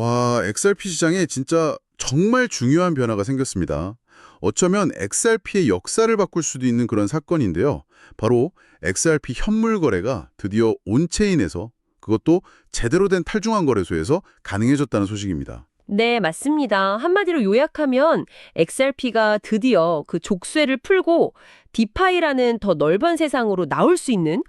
와, XRP 시장에 진짜 정말 중요한 변화가 생겼습니다. 어쩌면 XRP의 역사를 바꿀 수도 있는 그런 사건인데요. 바로 XRP 현물 거래가 드디어 온체인에서 그것도 제대로 된 탈중앙 거래소에서 가능해졌다는 소식입니다. 네, 맞습니다. 한마디로 요약하면 XRP가 드디어 그 족쇄를 풀고 디파이라는 더 넓은 세상으로 나올 수 있는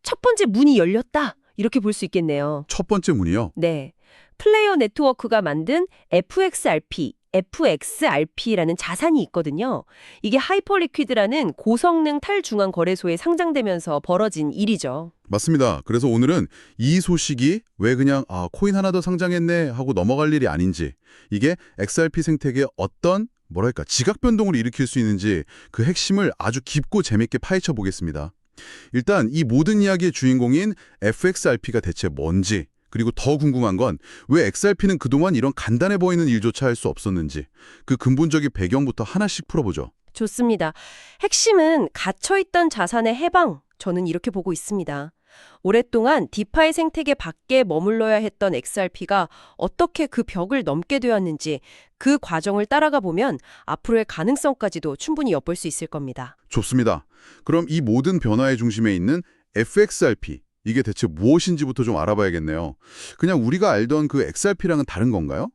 첫 번째 문이 열렸다. 이렇게 볼 수 있겠네요. 첫 번째 문이요. 네. 플레이어 네트워크가 만든 FXRP라는 자산이 있거든요. 이게 하이퍼리퀴드라는 고성능 탈중앙 거래소에 상장되면서 벌어진 일이죠. 맞습니다. 그래서 오늘은 이 소식이 왜 그냥 코인 하나 더 상장했네 하고 넘어갈 일이 아닌지, 이게 XRP 생태계에 어떤 뭐랄까 지각 변동을 일으킬 수 있는지 그 핵심을 아주 깊고 재밌게 파헤쳐 보겠습니다. 일단 이 모든 이야기의 주인공인 FXRP가 대체 뭔지, 그리고 더 궁금한 건 왜 XRP는 그동안 이런 간단해 보이는 일조차 할 수 없었는지, 그 근본적인 배경부터 하나씩 풀어보죠. 좋습니다. 핵심은 갇혀있던 자산의 해방, 저는 이렇게 보고 있습니다. 오랫동안 디파이 생태계 밖에 머물러야 했던 XRP가 어떻게 그 벽을 넘게 되었는지 그 과정을 따라가 보면 앞으로의 가능성까지도 충분히 엿볼 수 있을 겁니다. 좋습니다. 그럼 이 모든 변화의 중심에 있는 FXRP, 이게 대체 무엇인지부터 좀 알아봐야겠네요. 그냥 우리가 알던 그 XRP랑은 다른 건가요?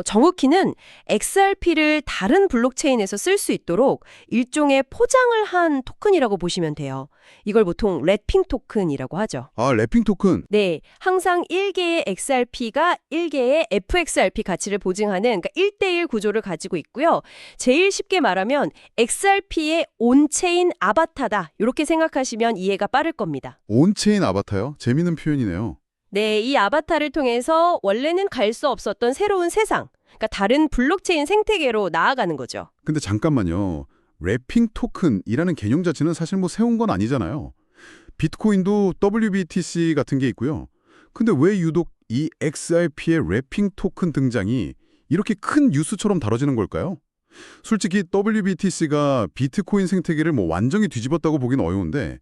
정확히는 XRP를 다른 블록체인에서 쓸 수 있도록 일종의 포장을 한 토큰이라고 보시면 돼요. 이걸 보통 랩핑 토큰이라고 하죠. 아, 랩핑 토큰. 네, 항상 1개의 XRP가 1개의 FXRP 가치를 보증하는 그러니까 1대1 구조를 가지고 있고요. 제일 쉽게 말하면 XRP의 온체인 아바타다. 이렇게 생각하시면 이해가 빠를 겁니다. 온체인 아바타요? 재미있는 표현이네요. 네, 이 아바타를 통해서 원래는 갈 수 없었던 새로운 세상, 그러니까 다른 블록체인 생태계로 나아가는 거죠. 근데 잠깐만요. 랩핑 토큰이라는 개념 자체는 사실 뭐 세운 건 아니잖아요. 비트코인도 WBTC 같은 게 있고요. 근데 왜 유독 이 XRP의 랩핑 토큰 등장이 이렇게 큰 뉴스처럼 다뤄지는 걸까요? 솔직히 WBTC가 비트코인 생태계를 뭐 완전히 뒤집었다고 보긴 어려운데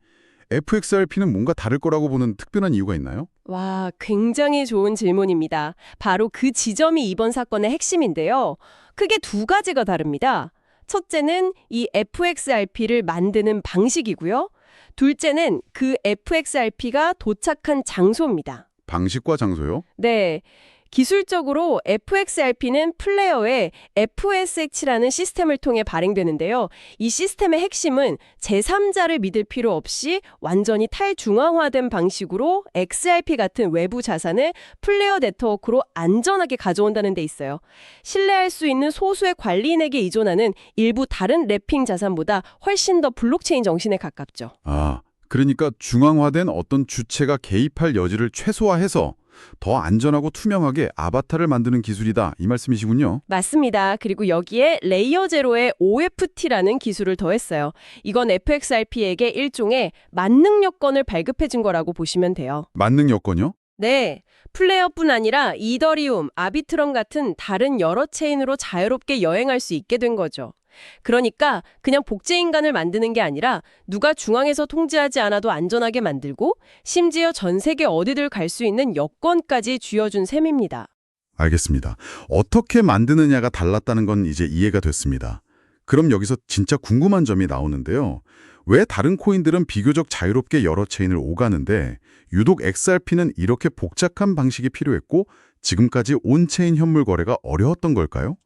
FXRP는 뭔가 다를 거라고 보는 특별한 이유가 있나요? 와, 굉장히 좋은 질문입니다. 바로 그 지점이 이번 사건의 핵심인데요. 크게 두 가지가 다릅니다. 첫째는 이 FXRP를 만드는 방식이고요. 둘째는 그 FXRP가 도착한 장소입니다. 방식과 장소요? 네. 기술적으로 FXRP는 플레이어의 FSH라는 시스템을 통해 발행되는데요. 이 시스템의 핵심은 제3자를 믿을 필요 없이 완전히 탈중앙화된 방식으로 XRP 같은 외부 자산을 플레이어 네트워크로 안전하게 가져온다는 데 있어요. 신뢰할 수 있는 소수의 관리인에게 의존하는 일부 다른 랩핑 자산보다 훨씬 더 블록체인 정신에 가깝죠. 아, 그러니까 중앙화된 어떤 주체가 개입할 여지를 최소화해서 더 안전하고 투명하게 아바타를 만드는 기술이다, 이 말씀이시군요. 맞습니다. 그리고 여기에 레이어 제로의 OFT라는 기술을 더했어요. 이건 FXRP에게 일종의 만능 여건을 발급해 준 거라고 보시면 돼요. 만능 여건요? 네, 플레이어뿐 아니라 이더리움, 아비트럼 같은 다른 여러 체인으로 자유롭게 여행할 수 있게 된 거죠. 그러니까 그냥 복제 인간을 만드는 게 아니라 누가 중앙에서 통제하지 않아도 안전하게 만들고 심지어 전 세계 어디들 갈 수 있는 여건까지 쥐어준 셈입니다. 알겠습니다. 어떻게 만드느냐가 달랐다는 건 이제 이해가 됐습니다. 그럼 여기서 진짜 궁금한 점이 나오는데요. 왜 다른 코인들은 비교적 자유롭게 여러 체인을 오가는데 유독 XRP는 이렇게 복잡한 방식이 필요했고 지금까지 온체인 현물 거래가 어려웠던 걸까요?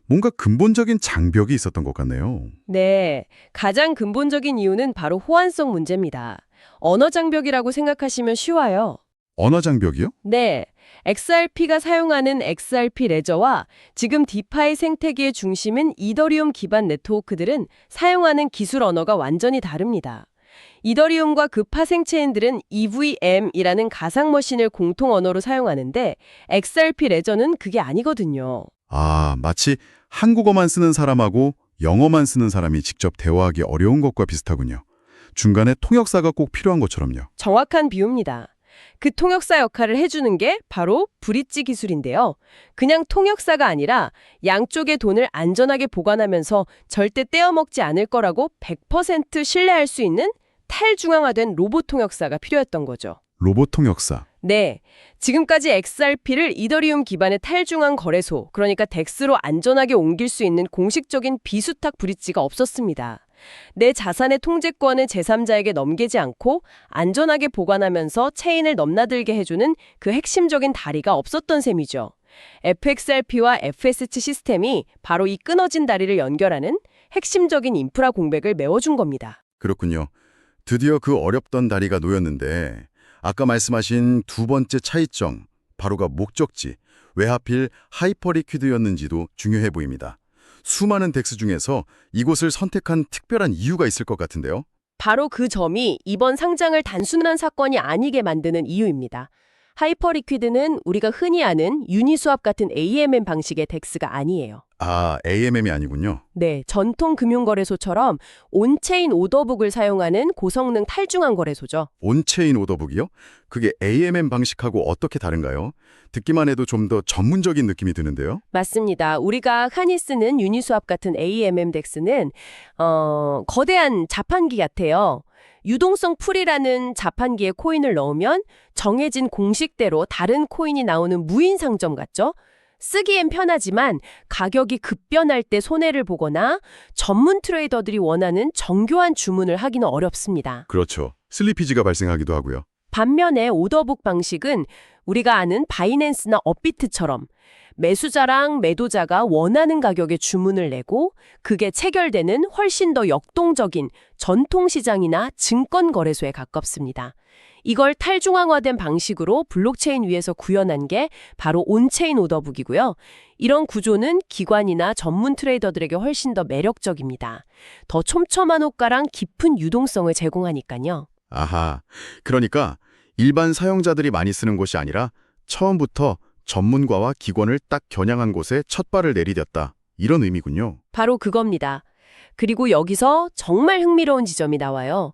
뭔가 근본적인 장벽이 있었던 것 같네요. 네, 가장 근본적인 이유는 바로 호환성 문제입니다. 언어 장벽이라고 생각하시면 쉬워요. 언어 장벽이요? 네, XRP가 사용하는 XRP 레저와 지금 디파이 생태계의 중심인 이더리움 기반 네트워크들은 사용하는 기술 언어가 완전히 다릅니다. 이더리움과 그 파생 체인들은 EVM이라는 가상 머신을 공통 언어로 사용하는데 XRP 레저는 그게 아니거든요. 아, 마치 한국어만 쓰는 사람하고 영어만 쓰는 사람이 직접 대화하기 어려운 것과 비슷하군요. 중간에 통역사가 꼭 필요한 것처럼요. 정확한 비유입니다. 그 통역사 역할을 해주는 게 바로 브릿지 기술인데요. 그냥 통역사가 아니라 양쪽의 돈을 안전하게 보관하면서 절대 떼어먹지 않을 거라고 100% 신뢰할 수 있는 탈중앙화된 로봇 통역사가 필요했던 거죠. 로봇 통역사. 네, 지금까지 XRP를 이더리움 기반의 탈중앙 거래소, 그러니까 덱스로 안전하게 옮길 수 있는 공식적인 비수탁 브릿지가 없었습니다. 내 자산의 통제권을 제3자에게 넘기지 않고 안전하게 보관하면서 체인을 넘나들게 해주는 그 핵심적인 다리가 없었던 셈이죠. FXRP와 FST 시스템이 바로 이 끊어진 다리를 연결하는 핵심적인 인프라 공백을 메워준 겁니다. 그렇군요. 드디어 그 어렵던 다리가 놓였는데 아까 말씀하신 두 번째 차이점, 바로가 목적지, 왜 하필 하이퍼리퀴드였는지도 중요해 보입니다. 수많은 덱스 중에서 이곳을 선택한 특별한 이유가 있을 것 같은데요. 바로 그 점이 이번 상장을 단순한 사건이 아니게 만드는 이유입니다. 하이퍼리퀴드는 우리가 흔히 아는 유니스왑 같은 AMM 방식의 덱스가 아니에요. 아, AMM이 아니군요. 네, 전통 금융거래소처럼 온체인 오더북을 사용하는 고성능 탈중앙 거래소죠. 온체인 오더북이요? 그게 AMM 방식하고 어떻게 다른가요? 듣기만 해도 좀 더 전문적인 느낌이 드는데요. 맞습니다. 우리가 흔히 쓰는 유니스왑 같은 AMM 덱스는 거대한 자판기 같아요. 유동성 풀이라는 자판기에 코인을 넣으면 정해진 공식대로 다른 코인이 나오는 무인 상점 같죠? 쓰기엔 편하지만 가격이 급변할 때 손해를 보거나 전문 트레이더들이 원하는 정교한 주문을 하기는 어렵습니다. 그렇죠. 슬리피지가 발생하기도 하고요. 반면에 오더북 방식은 우리가 아는 바이낸스나 업비트처럼 매수자랑 매도자가 원하는 가격에 주문을 내고 그게 체결되는 훨씬 더 역동적인 전통시장이나 증권거래소에 가깝습니다. 이걸 탈중앙화된 방식으로 블록체인 위에서 구현한 게 바로 온체인 오더북이고요. 이런 구조는 기관이나 전문 트레이더들에게 훨씬 더 매력적입니다. 더 촘촘한 호가랑 깊은 유동성을 제공하니까요. 아하, 그러니까 일반 사용자들이 많이 쓰는 곳이 아니라 처음부터 전문가와 기관을 딱 겨냥한 곳에 첫 발을 내디뎠다. 이런 의미군요. 바로 그겁니다. 그리고 여기서 정말 흥미로운 지점이 나와요.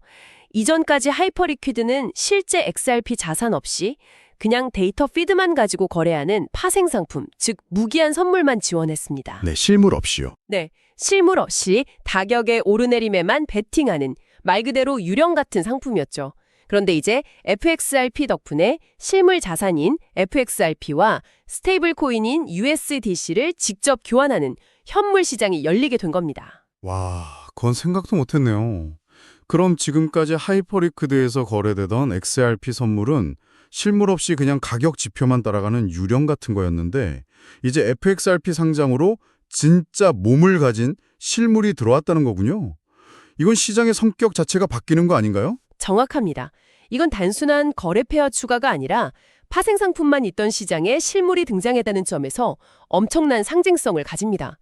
이전까지 하이퍼리퀴드는 실제 XRP 자산 없이 그냥 데이터 피드만 가지고 거래하는 파생상품, 즉 무기한 선물만 지원했습니다. 네, 실물 없이요. 네, 실물 없이 가격의 오르내림에만 베팅하는 말 그대로 유령 같은 상품이었죠. 그런데 이제 FXRP 덕분에 실물 자산인 FXRP와 스테이블 코인인 USDC를 직접 교환하는 현물 시장이 열리게 된 겁니다. 와, 그건 생각도 못했네요. 그럼 지금까지 하이퍼리퀴드에서 거래되던 XRP 선물은 실물 없이 그냥 가격 지표만 따라가는 유령 같은 거였는데 이제 FXRP 상장으로 진짜 몸을 가진 실물이 들어왔다는 거군요. 이건 시장의 성격 자체가 바뀌는 거 아닌가요? 정확합니다. 이건 단순한 거래 페어 추가가 아니라 파생상품만 있던 시장에 실물이 등장했다는 점에서 엄청난 상징성을 가집니다.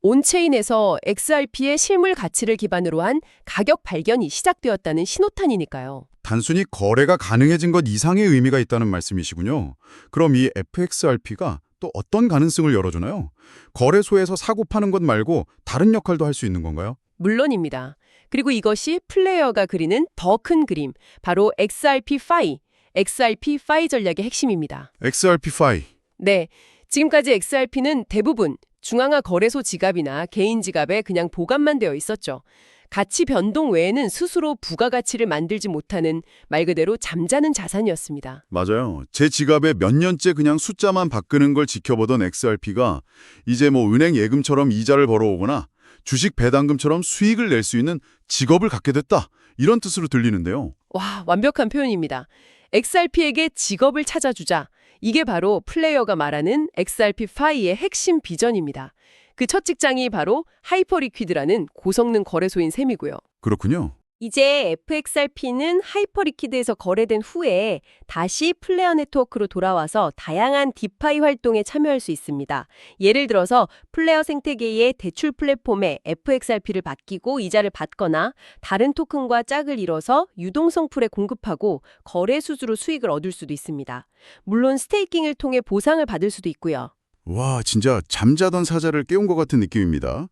온체인에서 XRP의 실물 가치를 기반으로 한 가격 발견이 시작되었다는 신호탄이니까요. 단순히 거래가 가능해진 것 이상의 의미가 있다는 말씀이시군요. 그럼 이 FXRP가 또 어떤 가능성을 열어주나요? 거래소에서 사고 파는 것 말고 다른 역할도 할 수 있는 건가요? 물론입니다. 그리고 이것이 플레이어가 그리는 더 큰 그림, 바로 XRP-FI 전략의 핵심입니다. XRP-FI. 네, 지금까지 XRP는 대부분 중앙화 거래소 지갑이나 개인 지갑에 그냥 보관만 되어 있었죠. 가치 변동 외에는 스스로 부가가치를 만들지 못하는 말 그대로 잠자는 자산이었습니다. 맞아요. 제 지갑에 몇 년째 그냥 숫자만 바꾸는 걸 지켜보던 XRP가 이제 뭐 은행 예금처럼 이자를 벌어오거나 주식 배당금처럼 수익을 낼 수 있는 직업을 갖게 됐다. 이런 뜻으로 들리는데요. 와, 완벽한 표현입니다. XRP에게 직업을 찾아주자. 이게 바로 플레이어가 말하는 XRP-FI의 핵심 비전입니다. 그 첫 직장이 바로 하이퍼리퀴드라는 고성능 거래소인 셈이고요. 그렇군요. 이제 FXRP는 하이퍼리퀴드에서 거래된 후에 다시 플레어 네트워크로 돌아와서 다양한 디파이 활동에 참여할 수 있습니다. 예를 들어서 플레어 생태계의 대출 플랫폼에 FXRP를 맡기고 이자를 받거나 다른 토큰과 짝을 이뤄서 유동성 풀에 공급하고 거래 수수로 수익을 얻을 수도 있습니다. 물론 스테이킹을 통해 보상을 받을 수도 있고요. 와, 진짜 잠자던 사자를 깨운 것 같은 느낌입니다.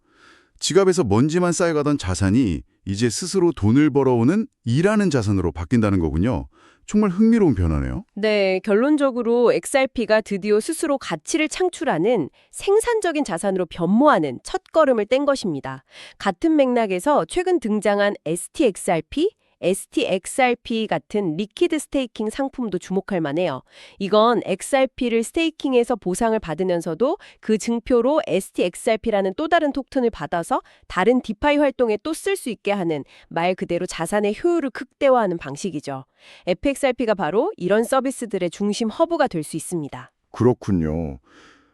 지갑에서 먼지만 쌓여가던 자산이 이제 스스로 돈을 벌어오는 일하는 자산으로 바뀐다는 거군요. 정말 흥미로운 변화네요. 네, 결론적으로 XRP가 드디어 스스로 가치를 창출하는 생산적인 자산으로 변모하는 첫 걸음을 뗀 것입니다. 같은 맥락에서 최근 등장한 STXRP, STXRP 같은 리퀴드 스테이킹 상품도 주목할 만해요. 이건 XRP를 스테이킹해서 보상을 받으면서도 그 증표로 STXRP라는 또 다른 토큰을 받아서 다른 디파이 활동에 또 쓸 수 있게 하는 말 그대로 자산의 효율을 극대화하는 방식이죠. FXRP가 바로 이런 서비스들의 중심 허브가 될 수 있습니다. 그렇군요.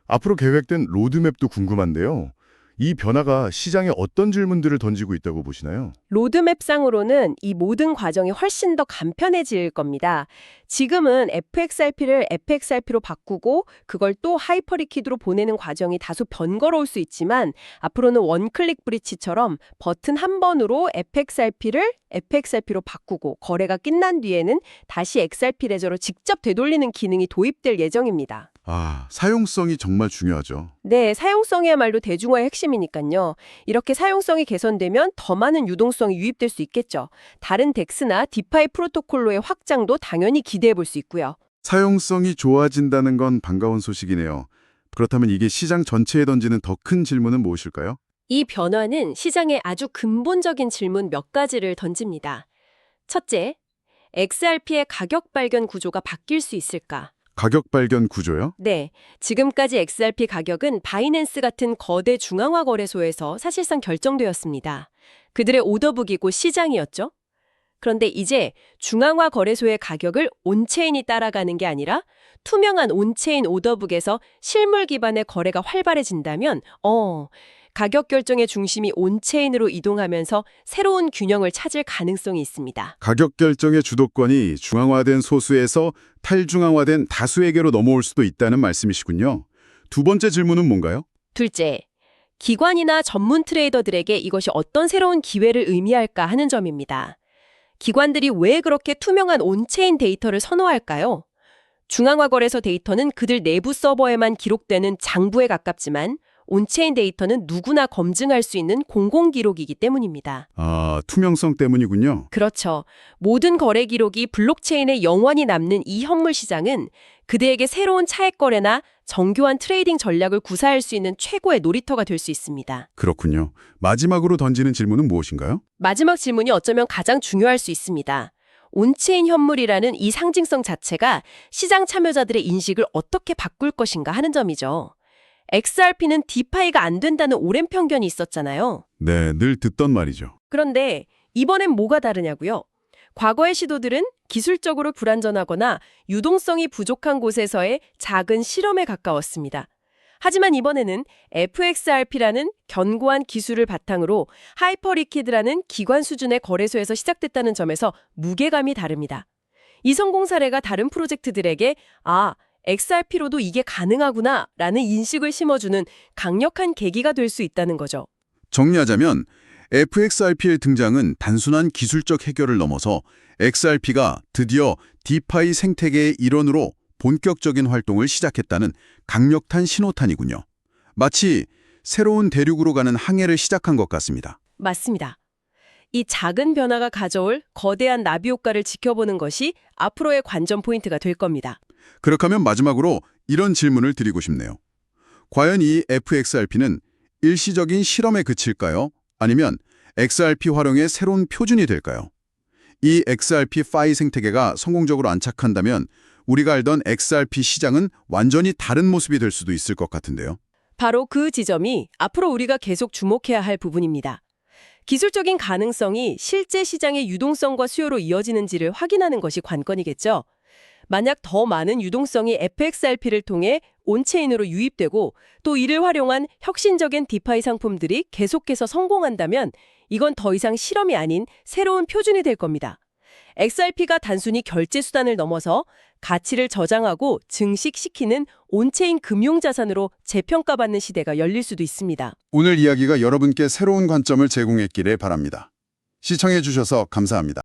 앞으로 계획된 로드맵도 궁금한데요. 이 변화가 시장에 어떤 질문들을 던지고 있다고 보시나요? 로드맵상으로는 이 모든 과정이 훨씬 더 간편해질 겁니다. 지금은 FXRP를 FXRP로 바꾸고 그걸 또 하이퍼리퀴드로 보내는 과정이 다소 번거로울 수 있지만 앞으로는 원클릭 브릿지처럼 버튼 한 번으로 FXRP를 FXRP로 바꾸고 거래가 끝난 뒤에는 다시 XRP 레저로 직접 되돌리는 기능이 도입될 예정입니다. 사용성이 정말 중요하죠. 네, 사용성이야말로 대중화의 핵심이니까요. 이렇게 사용성이 개선되면 더 많은 유동성이 유입될 수 있겠죠. 다른 덱스나 디파이 프로토콜로의 확장도 당연히 기대해 볼 수 있고요. 사용성이 좋아진다는 건 반가운 소식이네요. 그렇다면 이게 시장 전체에 던지는 더 큰 질문은 무엇일까요? 이 변화는 시장에 아주 근본적인 질문 몇 가지를 던집니다. 첫째, XRP의 가격 발견 구조가 바뀔 수 있을까? 가격 발견 구조요? 네, 지금까지 XRP 가격은 바이낸스 같은 거대 중앙화 거래소에서 사실상 결정되었습니다. 그들의 오더북이고 시장이었죠. 그런데 이제 중앙화 거래소의 가격을 온체인이 따라가는 게 아니라 투명한 온체인 오더북에서 실물 기반의 거래가 활발해진다면 가격 결정의 중심이 온체인으로 이동하면서 새로운 균형을 찾을 가능성이 있습니다. 가격 결정의 주도권이 중앙화된 소수에서 탈중앙화된 다수에게로 넘어올 수도 있다는 말씀이시군요. 두 번째 질문은 뭔가요? 둘째, 기관이나 전문 트레이더들에게 이것이 어떤 새로운 기회를 의미할까 하는 점입니다. 기관들이 왜 그렇게 투명한 온체인 데이터를 선호할까요? 중앙화 거래소 데이터는 그들 내부 서버에만 기록되는 장부에 가깝지만 온체인 데이터는 누구나 검증할 수 있는 공공기록이기 때문입니다. 투명성 때문이군요. 그렇죠. 모든 거래 기록이 블록체인에 영원히 남는 이 현물 시장은 그들에게 새로운 차액 거래나 정교한 트레이딩 전략을 구사할 수 있는 최고의 놀이터가 될 수 있습니다. 그렇군요. 마지막으로 던지는 질문은 무엇인가요? 마지막 질문이 어쩌면 가장 중요할 수 있습니다. 온체인 현물이라는 이 상징성 자체가 시장 참여자들의 인식을 어떻게 바꿀 것인가 하는 점이죠. XRP는 디파이가 안 된다는 오랜 편견이 있었잖아요. 네, 늘 듣던 말이죠. 그런데 이번엔 뭐가 다르냐고요? 과거의 시도들은 기술적으로 불안전하거나 유동성이 부족한 곳에서의 작은 실험에 가까웠습니다. 하지만 이번에는 FXRP라는 견고한 기술을 바탕으로 하이퍼리퀴드라는 기관 수준의 거래소에서 시작됐다는 점에서 무게감이 다릅니다. 이 성공 사례가 다른 프로젝트들에게 XRP로도 이게 가능하구나 라는 인식을 심어주는 강력한 계기가 될 수 있다는 거죠. 정리하자면 FXRP의 등장은 단순한 기술적 해결을 넘어서 XRP가 드디어 디파이 생태계의 일원으로 본격적인 활동을 시작했다는 강력한 신호탄이군요. 마치 새로운 대륙으로 가는 항해를 시작한 것 같습니다. 맞습니다. 이 작은 변화가 가져올 거대한 나비 효과를 지켜보는 것이 앞으로의 관전 포인트가 될 겁니다. 그렇게 하면 마지막으로 이런 질문을 드리고 싶네요. 과연 이 FXRP는 일시적인 실험에 그칠까요? 아니면 XRP 활용의 새로운 표준이 될까요? 이 XRP 파이 생태계가 성공적으로 안착한다면 우리가 알던 XRP 시장은 완전히 다른 모습이 될 수도 있을 것 같은데요. 바로 그 지점이 앞으로 우리가 계속 주목해야 할 부분입니다. 기술적인 가능성이 실제 시장의 유동성과 수요로 이어지는지를 확인하는 것이 관건이겠죠. 만약 더 많은 유동성이 FXRP를 통해 온체인으로 유입되고 또 이를 활용한 혁신적인 디파이 상품들이 계속해서 성공한다면 이건 더 이상 실험이 아닌 새로운 표준이 될 겁니다. XRP가 단순히 결제 수단을 넘어서 가치를 저장하고 증식시키는 온체인 금융자산으로 재평가받는 시대가 열릴 수도 있습니다. 오늘 이야기가 여러분께 새로운 관점을 제공했기를 바랍니다. 시청해 주셔서 감사합니다.